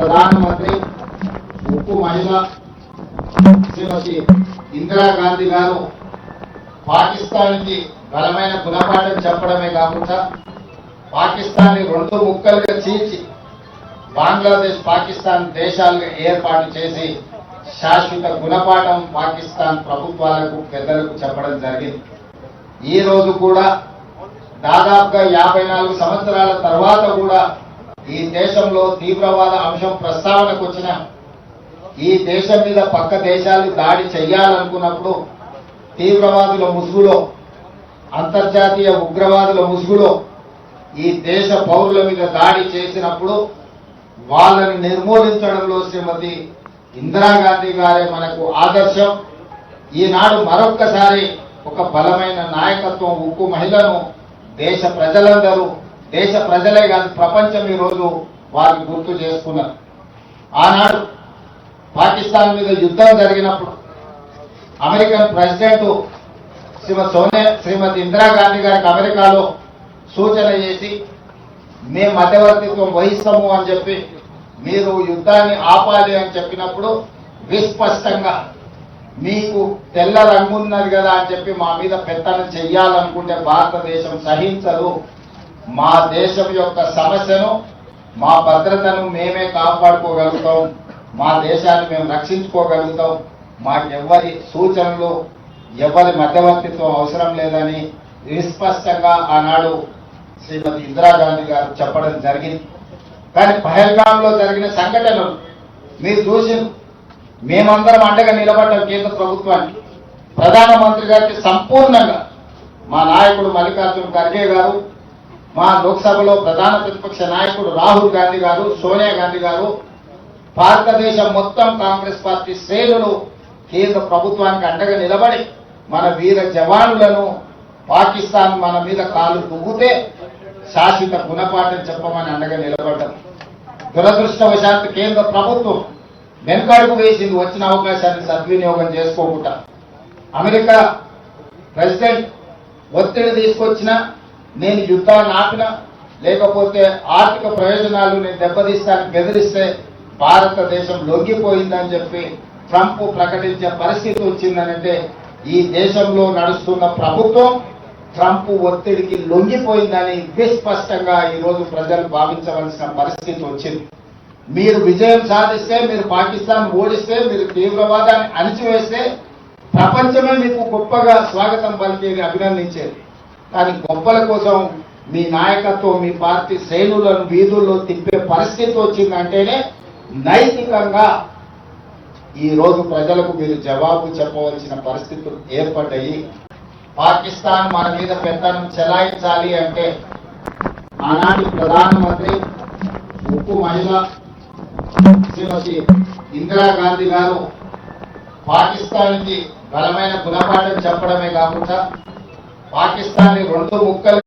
ప్రధానమంత్రి ఉక్కు మహిళ శ్రీమతి ఇందిరాగాంధీ గారు పాకిస్తాన్కి బలమైన గుణపాఠం చెప్పడమే కాకుండా పాకిస్తాన్ ని రెండు ముక్కలుగా చీల్చి బంగ్లాదేశ్ పాకిస్తాన్ దేశాలుగా ఏర్పాటు చేసి శాశ్వత గుణపాఠం పాకిస్తాన్ ప్రభుత్వాలకు పెద్దలకు చెప్పడం జరిగింది. ఈ రోజు కూడా దాదాపుగా 54 సంవత్సరాల తర్వాత కూడా ఈ దేశంలో తీవ్రవాద అంశం ప్రస్తావనకు వచ్చిన ఈ దేశం మీద పక్క దేశాలు దాడి చేయాలనుకున్నప్పుడు తీవ్రవాదుల ముసుగులో అంతర్జాతీయ ఉగ్రవాదుల ముసుగులో ఈ దేశ పౌరుల మీద దాడి చేసినప్పుడు వాళ్ళని నిర్మూలించడంలో శ్రీమతి ఇందిరాగాంధీ గారే మనకు ఆదర్శం. ఈనాడు మరొక్కసారి ఒక బలమైన నాయకత్వం ఉక్కు మహిళను దేశ ప్రజలందరూ, దేశ ప్రజలే కాదు ప్రపంచం ఈరోజు వారిని గుర్తు చేసుకున్నారు. ఆనాడు పాకిస్తాన్ మీద యుద్ధం జరిగినప్పుడు అమెరికన్ ప్రెసిడెంట్ శ్రీమతి ఇందిరాగాంధీ గారికి అమెరికాలో సూచన చేసి మేము మధ్యవర్తిత్వం వహిస్తాము అని చెప్పి మీరు యుద్ధాన్ని ఆపాలి అని చెప్పినప్పుడు విస్పష్టంగా మీకు తెల్ల రంగున్నది కదా అని చెప్పి మా మీద పెత్తనం చెయ్యాలనుకుంటే భారతదేశం సహించదు. మా దేశం యొక్క సమస్యను, మా భద్రతను మేమే కాపాడుకోగలుగుతాం, మా దేశాన్ని మేము రక్షించుకోగలుగుతాం, మాకెవ్వరి సూచనలు ఎవరి మధ్యవర్తిత్వం అవసరం లేదని విస్పష్టంగా ఆనాడు శ్రీమతి ఇందిరాగాంధీ గారు చెప్పడం జరిగింది. కానీ పహల్గాంలో జరిగిన సంఘటనలు మీరు చూసి మేమందరం అండగా నిలబడ్డాం కేంద్ర ప్రభుత్వానికి. ప్రధానమంత్రి గారికి సంపూర్ణంగా మా నాయకుడు మల్లికార్జున ఖర్గే గారు, మా లోక్సభలో ప్రధాన ప్రతిపక్ష నాయకుడు రాహుల్ గాంధీ గారు, సోనియా గాంధీ గారు, భారతదేశం మొత్తం కాంగ్రెస్ పార్టీ శ్రేణులు కేంద్ర ప్రభుత్వానికి అండగా నిలబడి మన వీర జవానులను పాకిస్తాన్ మన మీద కాలు దువ్వుతే శాశ్వత గుణపాఠం చెప్పమని అండగా నిలబడ్డారు. దురదృష్టవశాత్తు కేంద్ర ప్రభుత్వం వెనుకడుగు వేసింది వచ్చిన అవకాశాన్ని సద్వినియోగం చేసుకోకుండా. అమెరికా ప్రెసిడెంట్ ఒత్తిడి తీసుకొచ్చినా, నేను యుద్ధాన్ని ఆపినా, లేకపోతే ఆర్థిక ప్రయోజనాలు నేను దెబ్బతీస్తానని బెదిరిస్తే భారతదేశం లొంగిపోయిందని చెప్పి ట్రంప్ ప్రకటించే పరిస్థితి వచ్చిందనంటే ఈ దేశంలో నడుస్తున్న ప్రభుత్వం ట్రంప్ ఒత్తిడికి లొంగిపోయిందని విస్పష్టంగా ఈరోజు ప్రజలు భావించవలసిన పరిస్థితి వచ్చింది. మీరు విజయం సాధిస్తే, మీరు పాకిస్తాన్ ఓడిస్తే, మీరు తీవ్రవాదాన్ని అణిచివేస్తే ప్రపంచమే మీకు గొప్పగా స్వాగతం పలికేది, అభినందించేది. కానీ గొప్పల కోసం మీ నాయకత్వం, మీ పార్టీ శ్రేణులను వీధుల్లో తిప్పే పరిస్థితి వచ్చిందంటేనే నైతికంగా ఈ రోజు ప్రజలకు మీరు జవాబు చెప్పవలసిన పరిస్థితులు ఏర్పడ్డాయి. పాకిస్తాన్ మన మీద పెత్తనం చెలాయించాలి అంటే ఆనాటి ప్రధానమంత్రి ఉక్కు మహిళ శ్రీమతి ఇందిరాగాంధీ గారు పాకిస్తాన్కి బలమైన గుణపాఠం చెప్పడమే కాకుండా పాకిస్తాన్ ని రెండు ముక్కలు